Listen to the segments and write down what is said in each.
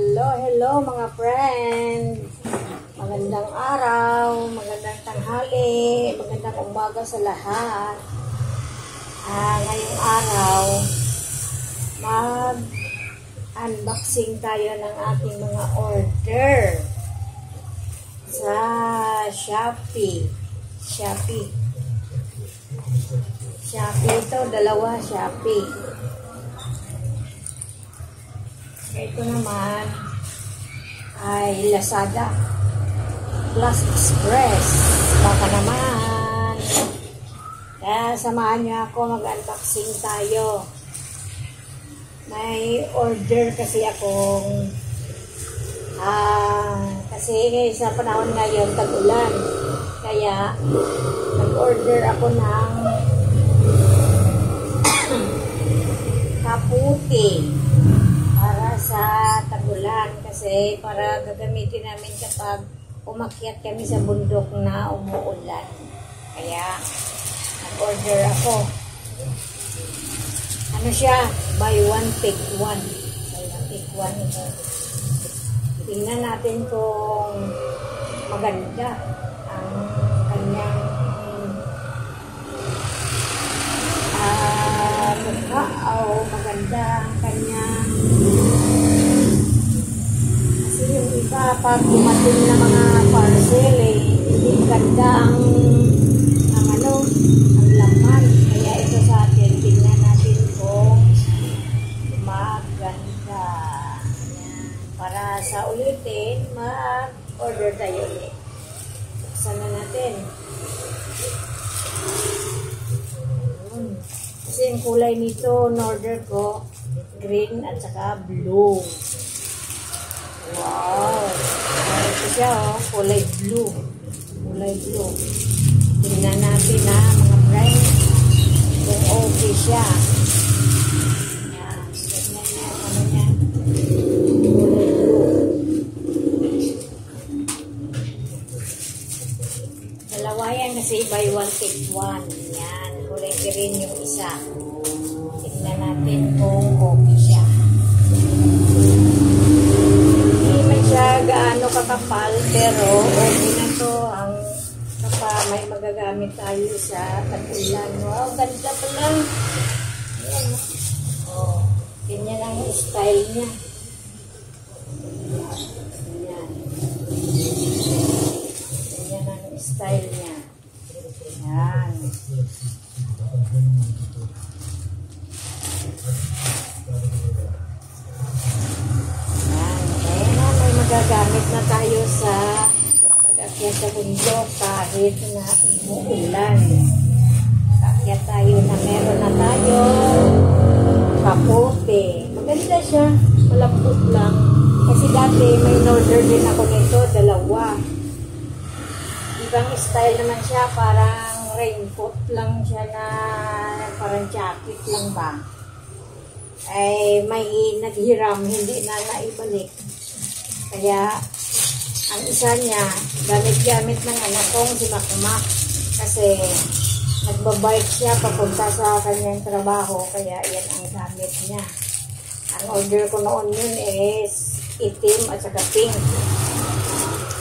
Hello mga friends. Magandang araw, magandang tanghali, magandang umaga sa lahat. Ngayong araw, mag-unboxing tayo ng ating mga order sa Shopee. Shopee ito, dalawa Shopee. Ito naman ay Lazada Plus Express. Baka naman. Kaya samahan niyo ako, mag-unboxing tayo. May order kasi akong kasi sa panahon ngayon tag-ulan. Kaya nag-order ako ng kaputi para sa tag-ulan, kasi para gagamitin namin kapag umakyat kami sa bundok na umuulan. Kaya nag-order ako. Ano siya? Buy one take one. Buy one take one ito. Tingnan natin kung maganda ang kanyang mukha o maganda ang kanyang, kasi yung iba pag dumating na mga parcel hindi maganda ang laman. Kaya ito sa atin, tingnan natin kung maganda. Ayan. Para sa ulitin, mag-order tayo ulit. Buksan na natin. Kasi yung kulay nito, in-order ko, green at saka blue. Wow! Ito siya, kulay blue. Kulay blue. Tingnan natin mga friends, kung okay siya. Ayan. Tingnan niya, ano niya. Kulay blue. Dalawa yan kasi buy one take one. Yan. Kulay green yung isa. Tingnan natin kung okay siya. Hindi man siya gaano kakapal, pero okay na to. Ang may magagamit tayo sa tag-ulan. Wow, ganda pala. Ayan. Oh, ganyan ang style niya. Ayan. Ganyan ang style niya. Ayan. Ayan na, may magagamit na tayo sa pag-akyat sa bundok kahit na umuulan. Pag-akyat tayo na meron na tayo kapote. Maganda siya, malambot lang. Kasi dati may in-order din ako nito, dalawa. Ibang style naman siya, parang raincoat lang siya na parang jacket lang ba. Ay may naghiram, hindi na naibalik. Kaya ang isa niya, gamit-gamit ng anak kong si Makmak. Kasi nagbabike siya papunta sa kanyang trabaho, kaya yan ang gamit niya. Ang order ko noon yun is itim at saka pink.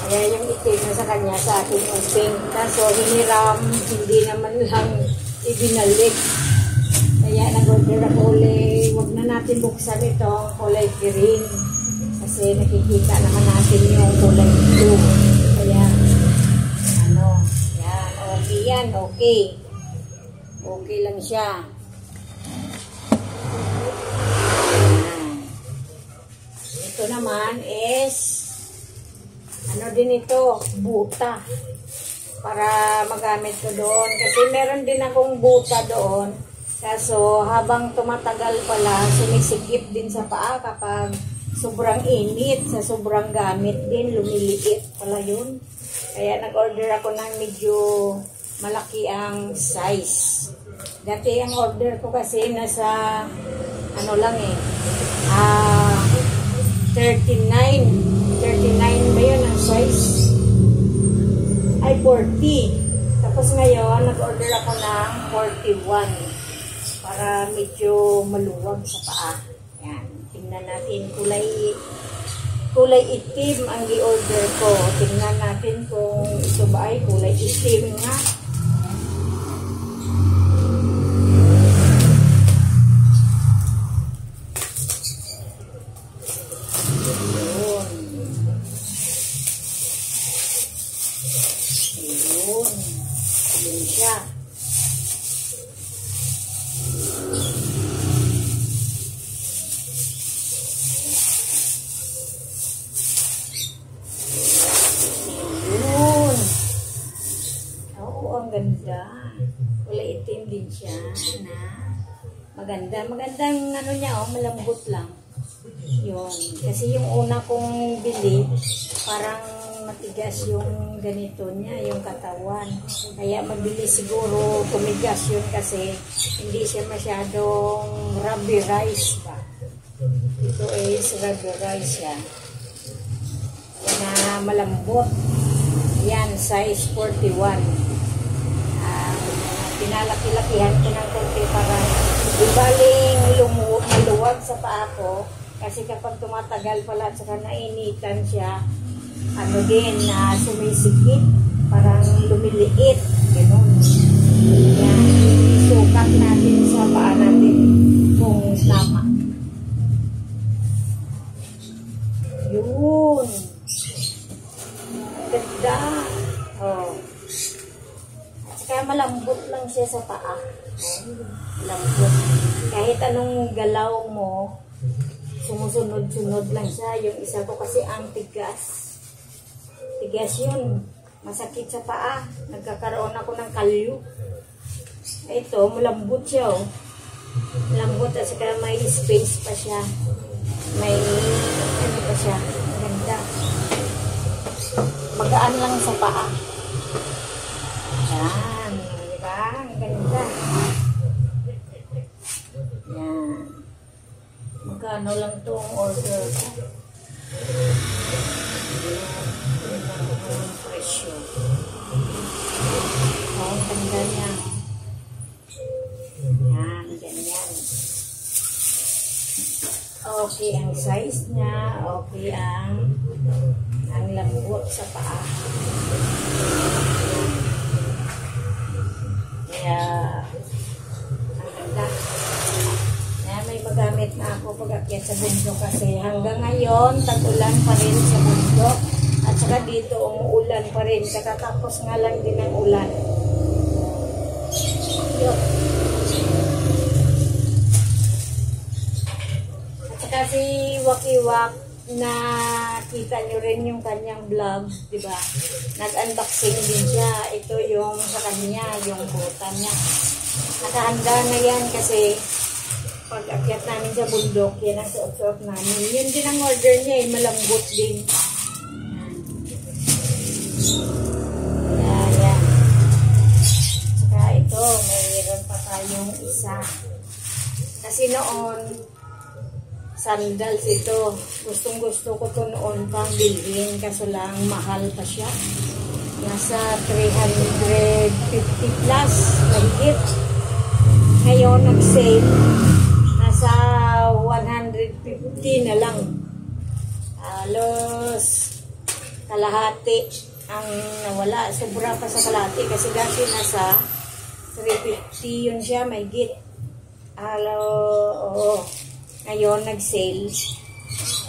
Kaya yung itim na sa kanya, sa akin yung pink. Kaso hiniram, hindi naman lang ibinalik. Kaya nag-order ako ulit. Huwag na natin buksan ito, kulay green. Kasi nakikita naman natin yung kulay blue. Kaya, yan, okay yan, okay. Okay lang siya. Ito naman is, din ito, buta. Para magamit ko doon. Kasi meron din akong buta doon. Kaso habang tumatagal pala, sumisikip din sa paa kapag sobrang init. Sa sobrang gamit din, lumiliit pala yun. Kaya nag-order ako ng medyo malaki ang size. Dati ang order ko kasi nasa, 39 ba yun ang size? Ay, 40. Tapos ngayon, nag-order ako ng 41. Para medyo maluwag sa paa. Ayan. Tingnan natin. kulay itim ang i-order ko. Tingnan natin kung ito ba ay kulay itim nga. Ayun. Ayun siya. Ganda. Kulay itim din siya na maganda. Magandang ano niya, oh, malambot lang. Yun. Kasi yung una kong bili, parang matigas yung ganito niya, yung katawan. Kaya mabilis siguro tumigas yun kasi hindi siya masyadong rubberized pa. Ito is rubberized siya. Na malambot. Yan, size 41. Pinalaki-lakihan ko ng konti para ibaling maluwag sa paa ko kasi kapag tumatagal pala at saka nainitan siya, ano din na sumisikip, parang lumiliit, gano'n. Yan, isukat natin sa paa natin kung tama. Yun. Ganda. Oh. Kaya malambot lang siya sa paa. Lambot. Kahit anong galaw mo, sumusunod-sunod lang siya. Yung isa ko kasi ang tigas. Tigas yun. Masakit sa paa. Nagkakaroon ako ng kalyo. Ito, malambot siya, oh. Malambot at saka may space pa siya. May, ano pa siya. Maganda. Magaan lang sa paa. Yan, diba? Ang ganda. Yan. Magkano lang itong order ko? Ang presyo. Ang ganda niya. Yan, ganyan. Okay ang size niya. Okay ang lambot sa paa. Kaya, ang ganda. Kaya may magamit na ako pag-akyat sa bundok kasi hanggang ngayon, tag-ulan pa rin sa bundok. At saka dito, umuulan pa rin. Kakatapos nga lang din ang ulan. Yun. At saka si Wakiwak, na kita nyo rin yung kanyang vlog, diba? Nag-unboxing din siya. Ito yung sa kanya, yung butan niya. Nakahanda na yan kasi pag akyat namin sa bundok, yan ang suot-suot namin. Yun din ang order niya, malambot din. Yan. Saka ito, mayroon pa tayong isa. Kasi noon, sandals ito. Gustong-gusto ko ito noon pang bilhin. Kaso lang, mahal pa siya. Nasa 350 plus. Mahigit. Ngayon, nag-sale. Nasa 150 na lang. Halos kalahati ang nawala. Sobra pa sa kalahati. Kasi dati nasa 350 yun siya. Mahigit. Oo. Ngayon, nag-sale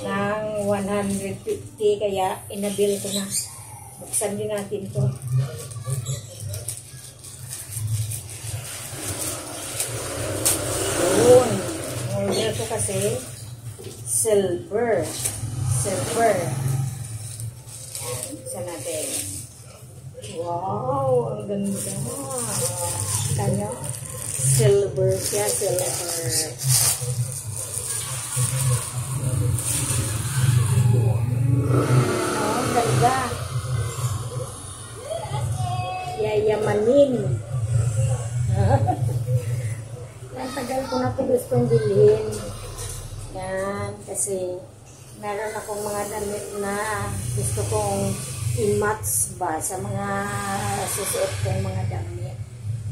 ng 150, kaya inabil ko na. Buksan din natin ito. Yun. Order ko kasi silver. Silver. Buksan natin. Wow! Ang ganda. Kanya? Silver siya. Silver. Ang ganda. Yayamanin. Ang tagal ko na ito gustong bilhin. Yan, kasi meron akong mga damit na gusto kong i-match ba sa mga susuot kong mga damit.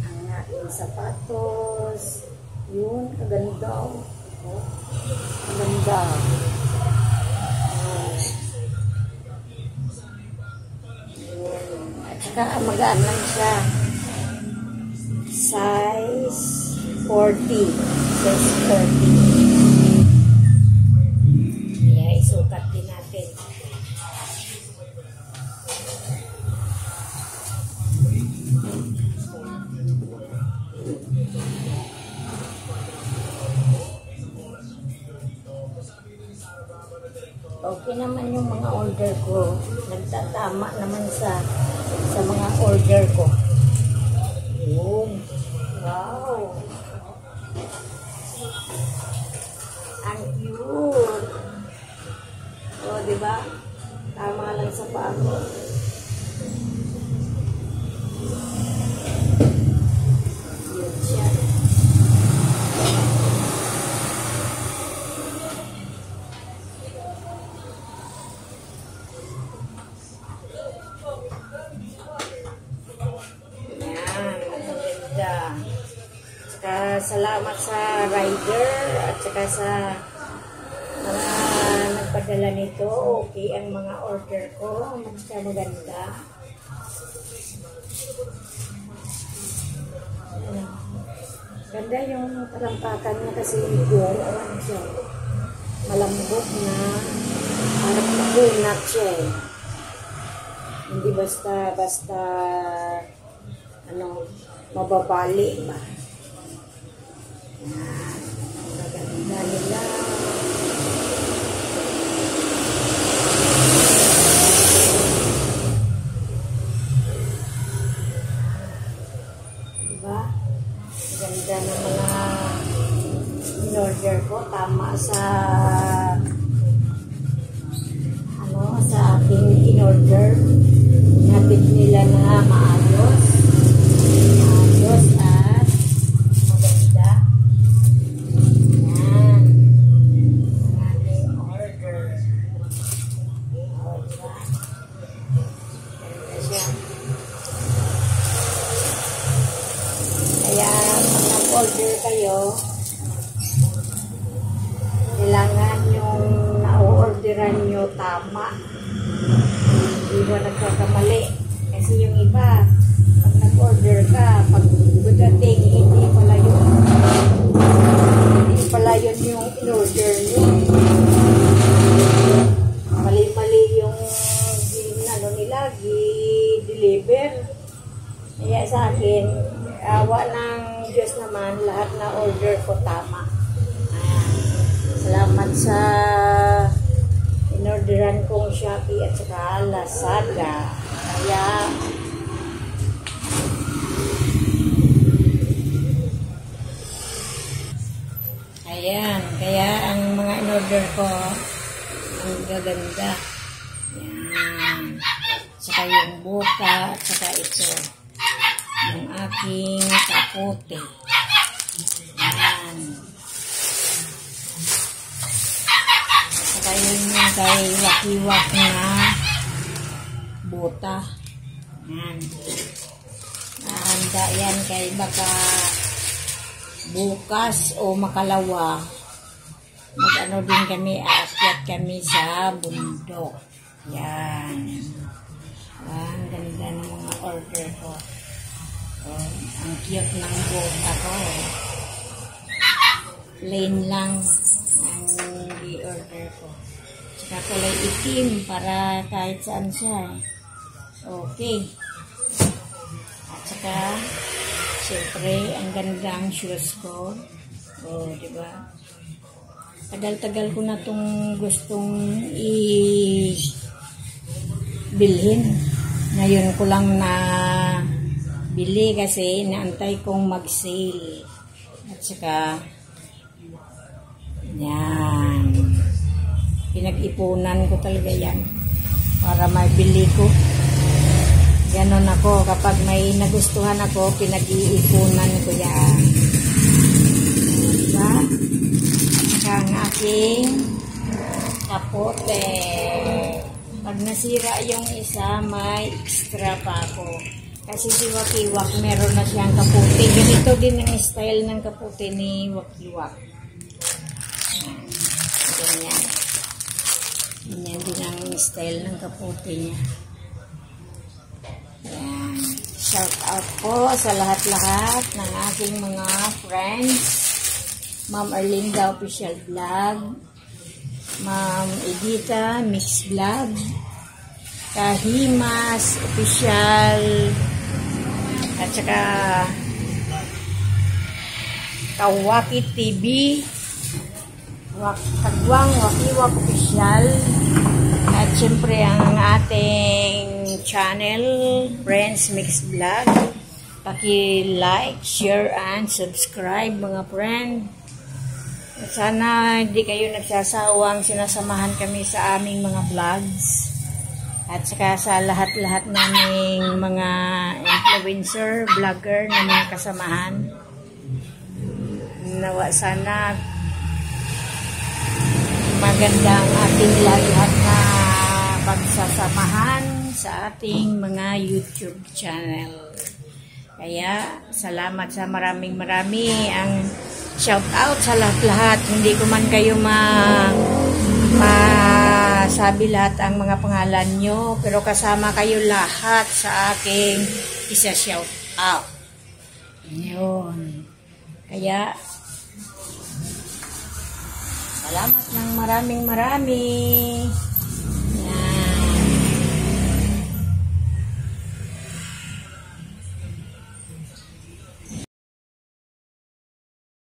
Ang aking sapatos. Yun, kaganda. Oh, kaganda. magaan lang siya. Size 40. Size 40. Kaya isukat din natin. Okay naman yung mga order ko. Nagtatama naman sa mga order ko. Yun. Wow. Ang cute. O, diba? Tama lang sa paa ko. Yun siya. Salamat sa rider at saka sa mga nagpadala nito. Okay ang mga order ko. Maganda. Ganda yung talampakan niya kasi yung siya. Malambot na parang makunat siya eh. Hindi basta mababali ba. Maganda nila. Diba? Ganda ng mga in-order ko. Tama sa sa aking in-order. Napit nila na maayos. At maganda. Yan. Ang aking order. O, diba? Ganda siya. Kaya pag nag-order kayo, kailangan yung na-orderan nyo tama. Hindi ba nagkakamali? Kasi yung iba, pag nag-order ka, pag dating, hindi pala yun yung in-order nyo. Mali-mali yung nila, gi-deliver. Kaya sa akin, awa ng Diyos naman, lahat na order ko tama. Salamat sa in-orderan kong Shopee at saka Lazada. Kaya ang mga in-order ko ang gaganda. Yan. Saka yung buka at saka ito. Yung aking kapote. Yan. Saka yun yung kay wakiwak na buta. Yan. Nahanda yan kay baka bukas o makalawa. Mag-ano din kami, aakyat kami sa bundok. Yan. Ang ganda ng mga order ko. Ang cute ng buta ko. Plain lang ang i-order ko. Tsaka kulay itim para kahit saan siya. Okay. At saka, siyempre, ang gandang shoes ko. Diba? Tagal-tagal ko na itong gustong bilhin. Ngayon ko lang na bili kasi naantay kong mag-sale. At saka, yan. Pinag-ipunan ko talaga yan para mabili ko. Ganon ako. Kapag may nagustuhan ako, pinag-iipunan ko yan. Diba? Saka ang aking kapote. Pag nasira yung isa, may extra pa ako. Kasi si Wakiwak, meron na siyang kapote. Ganito din ang style ng kapote ni Wakiwak. Ganyan. Ganyan din ang style ng kapote niya. Yan. Shout out po sa lahat-lahat ng aking mga friends. Ma'am Arlinda Official Vlog, Ma'am Edita Mix Vlog, Kahimas Official, at saka Kawaki TV, Kagwang Wakiwak Official, at syempre ang ating channel Friends Mix Vlog. Paki-like, share, and subscribe mga friend. At sana hindi kayo nagsasawang sinasamahan kami sa aming mga vlogs. At saka sa lahat-lahat naming mga influencer, vlogger na mga kasamahan. Nawa sana maganda ang ating lahat na pagsasamahan sa ating mga YouTube channel. Kaya salamat sa marami ang shout out sa lahat-lahat. Hindi ko man kayo masabi lahat ang mga pangalan nyo, pero kasama kayo lahat sa aking isa shout out. Yun. Kaya salamat ng marami.